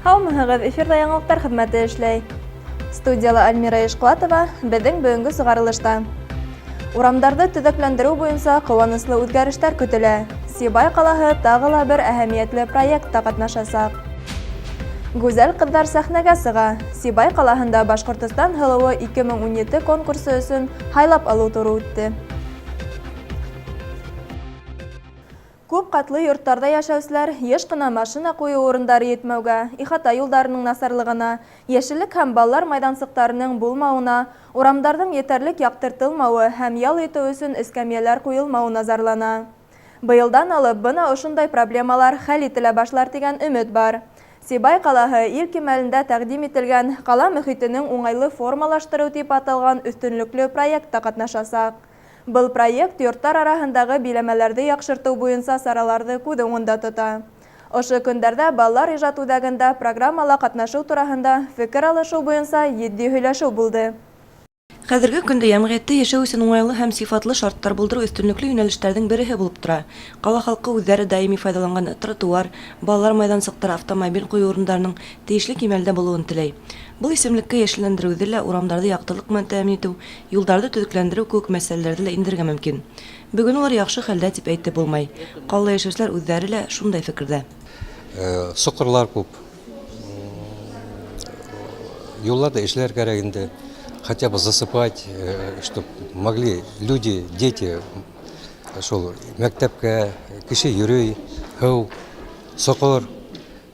Һаумыһығыҙ, эфирҙа яңылыҡтар хеҙмәте эшләй. Студияла Альмира Ишҡулатова, беҙҙең бөгөнгө сығарылышта. Урамдарҙы төҙөкләндереү буйынса ҡыуаныслы үҙгәрештәр көтөлә. Сибай ҡалаһы тағы ла бер әһәмиәтле проектта ҡатнашасаҡ. Гүзәл ҡыҙҙар сәхнәгә сыға. Сибай ҡалаһында Башҡортостан һылыуы 2017 конкурсы өсөн һайлап алыу туры үтте. Күп ҡатлы йорттарҙа йәшәүселәр йыш ҡына машина ҡуйыу урындары етмәүгә, ихата юлдарының насарлығына, йәшеллек һәм балалар майҙансыҡтарының булмауына, урамдарҙың етерлек яҡтыртылмауы һәм ял итеү өсөн эскәмйәләр ҡуйылмауы назарлана. Быйылдан алып бына ошондай проблемалар хәл ителә башлар тигән өмөт бар. Сибай ҡалаһы ил кимәлендә тәҡдим ителгән ҡала мөхитенең уңайлы формалаштырыу тип аталған өҫтөнлөклө проектта ҡатнашасаҡ. Был проект йорттар араһындағы биләмәләрҙе яҡшыртыу буйынса сараларҙы күҙ уңында тота. Ошо көндәрҙә балалар ижад үҙәгендә программала ҡатнашыу тураһында фекер алышыу буйынса етди һөйләшеү булды. Хәҙерге көндә йәмғиәттә йәшәү өсөн уңайлы һәм сифатлы шарттар булдырыу өҫтөнлөклө йүнәлештәрҙең береһе булып тора. Ҡала халҡы үҙҙәре даими файҙаланған тротуар, балалар майҙансыҡтары, автомобиль ҡуйыу урындарының тейешле кимәлдә булыуын теләй. Был исемлеккә йәшләндереүҙе лә, урамдарҙы яҡтылыҡ менән тәьмин итеү, юлдарҙы төҙөкләндереү кеүек мәсьәләләрҙе лә индерергә мөмкин. Бөгөн улар яҡшы хәлдә тип әйтеп булмай. Ҡалала йәшәүселәр үҙҙәре лә шундай фекерҙә. Соҡорлар күп. Юлларҙа эшләр кәрәк инде. Хотя бы засыпать, чтобы могли люди, дети, шул мәктәпкә, кеше йөрөй, һыу, соҡор,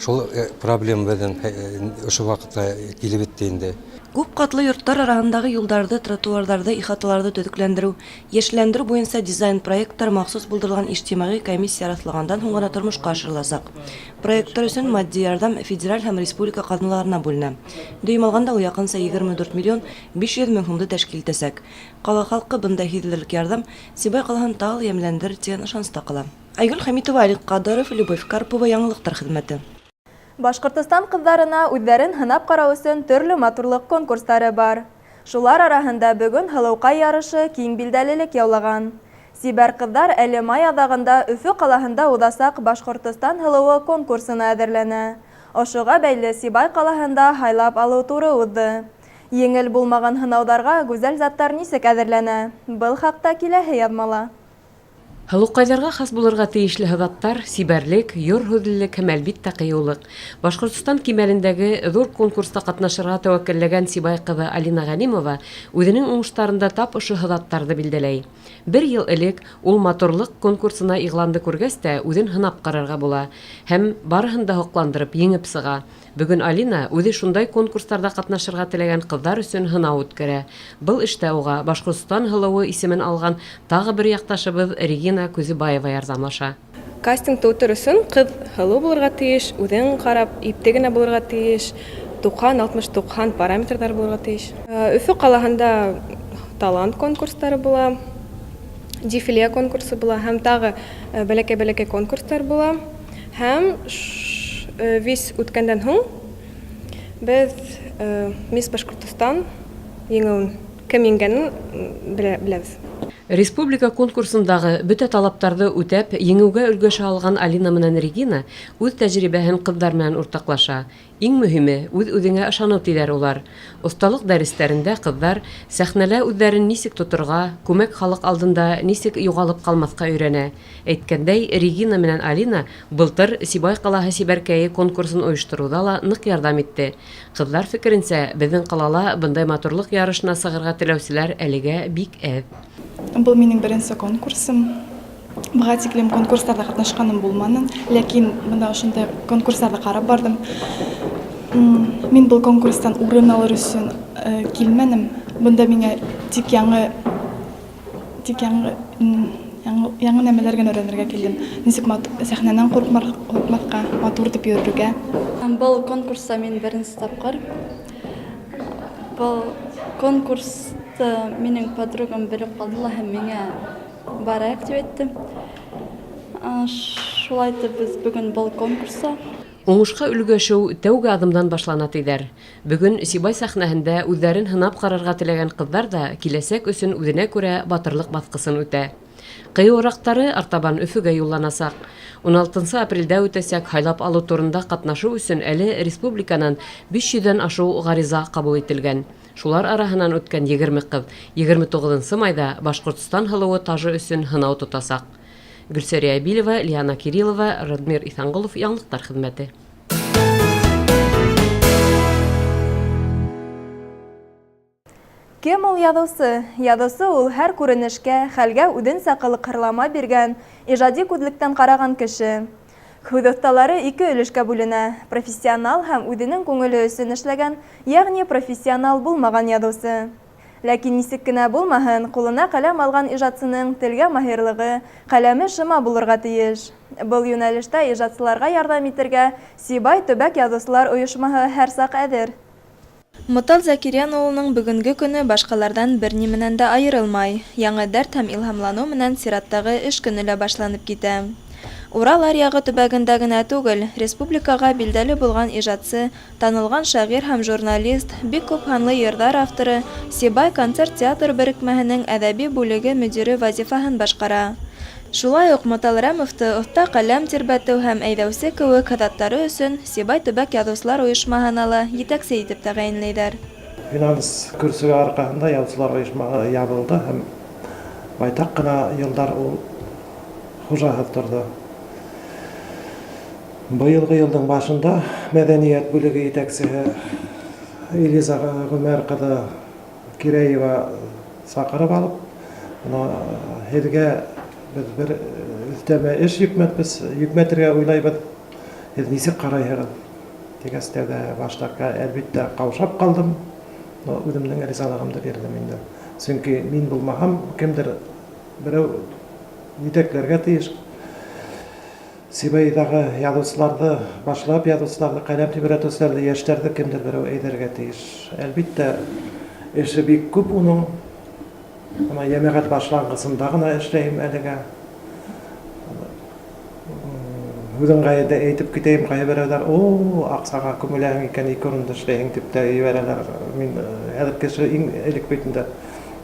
шул проблема беҙҙең ошо ваҡытта килеп етте инде. Күп ҡатлы йорттар араһындағы юлдарҙы, тротуарҙарҙы, ихаталарҙы төҙөкләндереү, йәшләндереү буйынса дизайн проекттар махсус булдырылған ижтимағи комиссия раҫлағандан һуң ғына тормошҡа ашырыласаҡ. Проекттар өсөн матди ярҙам федераль һәм республика ҡаҙналарына бүленә. Дөйөм алғанда ул яҡынса 24 миллион 500 мең һумды тәшкил итәсәк. Ҡала халҡы бындай һиҙелерлек ярҙам Сибай ҡалаһын тағы йәмләндерер тигән ышаныста ҡала. Айгөл Хәмитова, Алик Ҡадыров, Любовь Карпова, Яңылыҡтар хеҙмәте. Башҡортостан ҡыҙҙарына үҙҙәрен һынап ҡарау өсөн төрлө матурлыҡ конкурстары бар. Шулар араһында бөгөн һылыуҡай ярышы киң билдәлелек яулаған. Сибәр ҡыҙҙар әле май аҙағында Өфө ҡалаһында уҙасаҡ Башҡортостан һылыуы конкурсына әҙерләнә. Ошоға бәйле Сибай ҡалаһында һайлап алыу туры уҙҙы. Еңел булмаған һынауҙарға гүзәл заттар нисек әҙерләнә? Был хаҡта киләһе яҙмала. Һылыуҡайҙарға хас булырға тейешле һыҙаттар, сибәрлек, йор-һүҙлелек һәм әлбиттә ҡыйыулыҡ. Башҡортостан кимәлендәге ҙур конкурста ҡатнашырға тәүәккәлләгән Сибай ҡыҙы Алина Ғәлимова үҙенең уңыштарында тап ошо һыҙаттарҙы билдәләй. Бер йыл элек ул матурлыҡ конкурсына иғланды күргәс тә үҙен һынап ҡарарға була һәм барыһын да һоҡландырып еңеп сыға. Бөгөн Алина үҙе шундай конкурстарҙа ҡатнашырға теләгән ҡыҙҙар өсөн һынау үткәрә. Был эштә уға Башҡортостан һылыуы исемен алған тағы бер яҡташыбыҙ Регина Күзебаева ярҙамлаша. Кастингты үтер өсөн ҡыҙ һылыу булырға тейеш, үҙен ҡарап, ипте генә булырға тейеш, 90-60-90 параметрҙар булырға тейеш. Өфө ҡалаһында талант конкурстары була, дефиле конкурсы була һәм тағы бәләкәй конкурстар була. Һәм вис үткәндән һуң беҙ Мисс Башҡортостан еңеүен, кем еңгәнен беләбеҙ. Республика конкурсындағы бөтә талаптарҙы үтәп, еңеүгә өлгәшә алған Алина менән Регина үҙ тәжрибәһен ҡыҙҙар менән уртаҡлаша. Иң мөһиме, үҙ-үҙеңә ышаныу тиҙәр улар. Оҫталыҡ дәрестәрендә ҡыҙҙар сәхнәлә үҙҙәрен нисек тоторға, күмәк халыҡ алдында нисек юғалып ҡалмаҫҡа өйрәнә. Әйткәндәй, Регина менән Алина былтыр Сибай ҡалаһы сибәркәйе конкурсын ойоштороуҙа ла ныҡ ярҙам итте. Ҡыҙҙар фекеренсә, беҙҙең ҡалала бындай матурлыҡ ярышына сығырға теләүселәр әлегә бик әҙ. Был минең беренсе конкурсым. Быға тиклем конкурстарда ҡатнашҡаным булманы, ләкин бында ошондай конкурстарҙа ҡарап бардым. Мин был конкурстан урын алыр өсөн килмәнем. Бында миңә тик яңы нәмәләргә өйрәнергә килдем. Нисек сәхнәнән ҡурҡмаҫҡа, матур итеп йөрөргә. Был конкурста мин беренсе тапҡыр. Был конкурсты минең подругам белеп ҡалды ла һәм миңә барайыҡ тип әйтте. Шулай итеп без бүген был конкурста Уңышка өлгәшеү тәүге адымдан башлана тиҙәр. Бүгөн Сибай сәхнәһендә үҙҙәрен һынап ҡарарға теләгән ҡыҙҙар да киләсәк өсөн үҙенә күрә батырлык баҫҡысын үтә. Ҡыйыуыраҡтары артабан Өфөгә юлланасаҡ. 16 апрелдә үтәсәк һайлап алыу турында ҡатнашыу өсөн әле республиканан 500-дән ашыу ғариза ҡабул ителгән. Шулар араһынан үткән 20 ҡыҙ 29 майда Башҡортостан һылыуы тажы өсөн һынау тотасаҡ. Гөлсәрия Билева, Лиана Кириллова, Радмир Иҫанғолов, яңлыҡтар хеҙмәте. Кем ул яҙыусы? Яҙыусы ул һәр күренешкә, хәлгә үҙенсә ҡылыҡ-һырлама биргән, ижади күҙлектән ҡараған кеше. Һүҙ оҫталары 2 өлөшкә бүленә: профессионал һәм үҙенең күңеле өсөн эшләгән, йәғни профессионал булмаған яҙыусы. Ләкин нисек кенә булмаһын, ҡулына ҡәләм алған ижадсының телгә маһирлығы, ҡәләме шыма булырға тейеш. Был йүнәлештә ижадсыларға ярҙам итергә Сибай төбәк яҙыусылар ойошмаһы һәр саҡ әҙер. Мутал Закирян улының бөгөнгө көнө башҡаларҙан бер ни менән дә айырылмай. Яңы дәрт һәм илһамланыу менән сираттағы эш көнө лә башланып китә. Урал аръяғы төбәгендә генә түгел, республикаға билдәле булған ижадсы, танылған шағир һәм журналист, бик күп һанлы йырҙар авторы Сибай концерт театр берекмәһенең әҙәби бүлеге мөдире вазифаһын башҡара. Шулай уҡ Мутал Рәмовты оҫта ҡәләм тирбәтеү һәм әйҙәүсе кеүек һыҙаттары өсөн Сибай төбәк яҙыусылар ойошмаһына ла етәксе итеп тәғәйенләйҙәр. Финанс көрсөгө арҡаһында яҙыусылар ойошмаһы ябылды һәм байтаҡ ҡына йылдар ул хужаһыҙ торҙо. Быйылғы йылдың башында мәҙәниәт бүлеге етәксеһе Элиза Ғүмәр ҡыҙы Киреева саҡырып алып, һеҙгә беҙ бер өҫтәмә эш йөкмәтергә уйлайбыҙ, һеҙ нисек ҡарайһығыҙ тигәс, тәүҙә башта әлбиттә ҡаушап ҡалдым, үҙемдең ризалығымды бирҙем инде. Сөнки мин булмаһам, кемдер берәү етәкләргә тейеш. Сибайҙағы яҙыусыларҙы, башлап яҙыусыларҙы, ҡәләм тибрәтеүселәрҙе, йәштәрҙе кемдер берәү әйҙәргә тейеш. Әлбиттә, эше бик күп уның. Йәмәғәт башланғысында ғына эшләйем әлегә. Үҙең ғайында әйтеп китәйем, ҡайһы берәүҙәр, аҡсаға күмеләһең икән, 2 урында эшләйһең тип тә ебәрәләр. Мин хәҙер кеше иң элек бит инде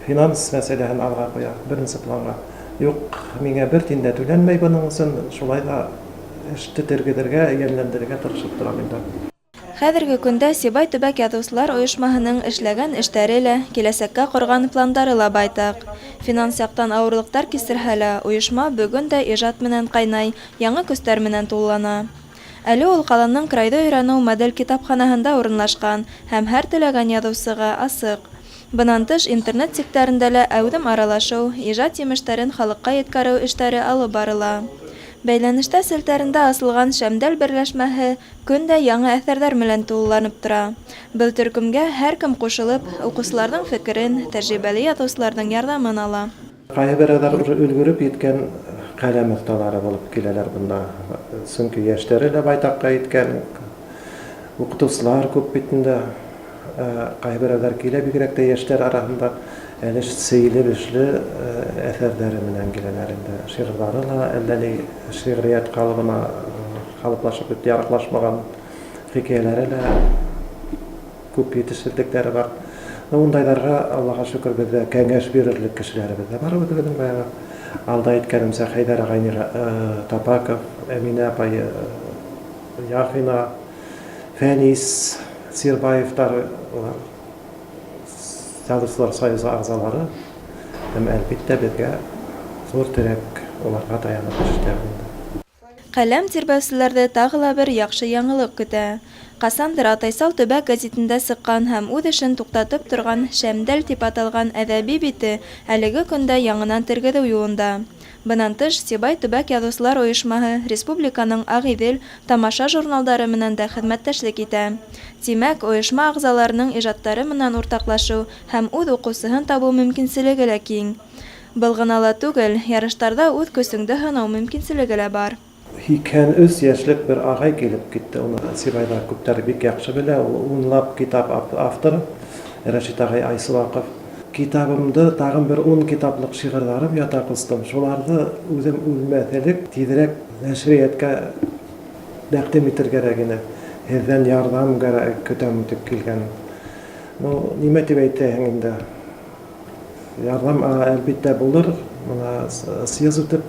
финанс мәсьәләһен алға ҡуя, беренсе планға. Юҡ, миңә бер тин дә түләнмәй бының өсөн, шулай ҙа эште тергеҙергә, йәнләндерергә тырышып торам инде. Хәҙерге көндә Сибай төбәк яҙыусылар ойошмаһының эшләгән эштәре лә, киләсәккә ҡорған пландары ла байтаҡ. Финанс яҡтан ауырлыҡтар кисерһә лә, ойошма бөгөн дә ижад менән ҡайнай, яңы көстәр менән тулылана. Әле ул ҡаланың крайҙа өйрәнеү модель китапханаһында урынлашҡан һәм һәр теләгән яҙыусыға асыҡ. Бынан тыш интернет сиктәрендә лә әүҙем аралашыу, ижад емештәрен халыҡҡа еткереү эштәре алып барыла. Бәйләнештә селтәрендә асылған Шәмдәл берләшмәһе көн дә яңы әҫәрҙәр менән тулыланып тора. Был төркөмгә һәр кем ҡушылып, уҡыусыларҙың фекерен, тәжрибәле яҙыусыларҙың ярҙамын ала. Ҡайһы берәүҙәр өлгөрөп еткән ҡәләм оҫталары булып киләләр бында. Сөнки йәштәре лә байтаҡҡа еткән, уҡытыусылар күп бит инде. Ҡайһы берәүҙәр килә, бигерәк тә йәштәр араһында әле сейле эшле әҫәрҙәре менән киләләр инде. Шиғырҙары ла әллә шиғриәт ҡалыбына ҡалыплашып яраҡлашмаған, хикәйәләре лә күп етешһеҙлектәре бар. Ундайҙарға, Аллаға шөкөр, беҙҙә кәңәш бирерлек кешеләребеҙ дә бар. Үҙебеҙҙең баяғы алда әйткәнемсә Хәйҙәр ағай Тапаков, Әминә апай Яхина, Фәнис Сирбаевтар, Яҙыусылар союзы ағзалары, һәм әлбиттә беҙгә зур терәк уларға таянып эшләр. Ҡәләм тирбәүселәрҙе тағы ла бер яҡшы яңылыҡ көтә. Ҡасандыр Атайсау төбәк гәзитендә сыҡҡан һәм үҙ эшен туҡтатып торған Шәмдәл тип аталған әҙәби бите әлеге көндә яңынан тергеҙеү юлында. Бынан тыш, Сибай төбәк яҙыусылар ойошмаһы республиканың Ағиҙел, Тамаша журналдары менән дә хеҙмәттәшлек итә. Тимәк, ойошма ағзаларының ижадтары менән уртаҡлашыу һәм үҙ уҡыусыһын табыу мөмкинселеге лә киң. Был ғына ла түгел, ярыштарҙа үҙ көсөңдө һынау мөмкинселеге лә бар. 2-3 йәшлек бер ағай килеп китте. Уны Сибайҙа күптәр бик яҡшы белә. Ул унлап китап авторы, Рәшит ағай Айсылаҡов. китабымды тагын бер 10 китаплык шигырьләрем ята кыстым. Шуларны үзем үлмәҫелек тизрәк нәшрияткә тәкъдим итәргә кирәк ине. Һездән ярдәм көтәм дип килгән. Ну, нимә дип әйтәһең инде? Ярдәм әлбәттә булыр. Моны съезд үтеп,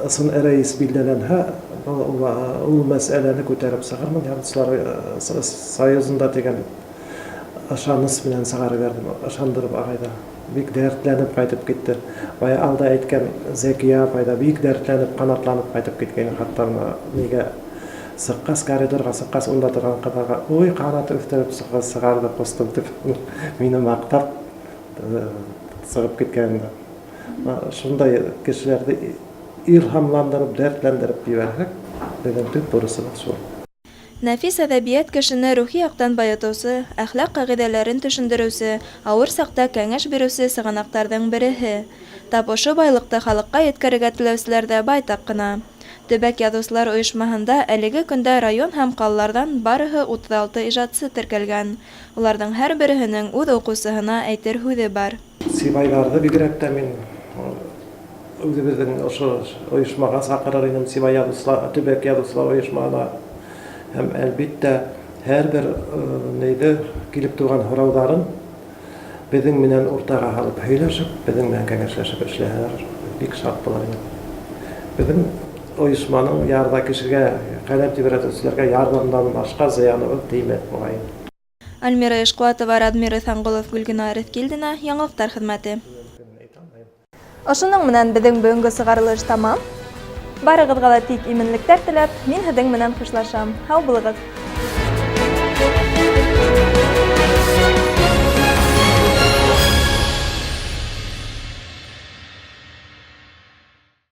ысын рәис билдәләнһә, ул мәсьәләне күтәреп сыгармын. Язучылар союзында дигән ышаныс белән сыгарып бердем. Ышандырып агайда. Бик дәртләнеп кайтып китте. Бая алда әйткән Зәкия апайда бик дәртләнеп, канатланып кайтып киткән. Хәтта нигә сыккас коридорга сыккас унда торган кадага, ой, канаты өстәлеп сыгарды костым дип мине мактап сыгып киткәндә. Шундай кешеләрне илһамландырып, дәртләндереп җибәрсәк, безнең төп бурысыбыз шул. Нәфис әдәбият кешене рухи яктан байытучы, әхлак кагыйдәләрен төшендерүче, авыр сакта кәңәш бирүче сыганактарның береһе. Тап ошо байлыкты халыкка yetkәрергә теләүчеләр дә байтак кына. Төбәк язучылар оешмаһында әлеге көндә район һәм калалардан барыһы 36 иҗатчы теркәлгән. Уларның һәр береһенең үз укучысына әйтер һүзе бар. Сибайларны бигрәк тә мин үзебезнең ошо оешмага сакырыр идем. Сибай язучылар, төбәк язучылар оешмаһына һәм әлбәттә һәр бер нәйдә килеп туган һорауларын безнең менән уртага алып һөйләшеп, безнең менән кәңәшләшеп эшләһәләр, бик шат булыр идем. Безнең оешманың ярда кешегә, каләм тибрәтүчеләргә ярдәмнән башка зыяны тимәс бугай. Альмира Ишкуатова, Радмир Исангулов, Гөлгинә Арифкилдина, Яңалыктар хезмәте. Ошуның менән безнең бүгенге сыгарылыш тамам. Барыгызга да тик именлектәр теләп, мин һеҙҙең менән хушлашам. Һау булығыҙ!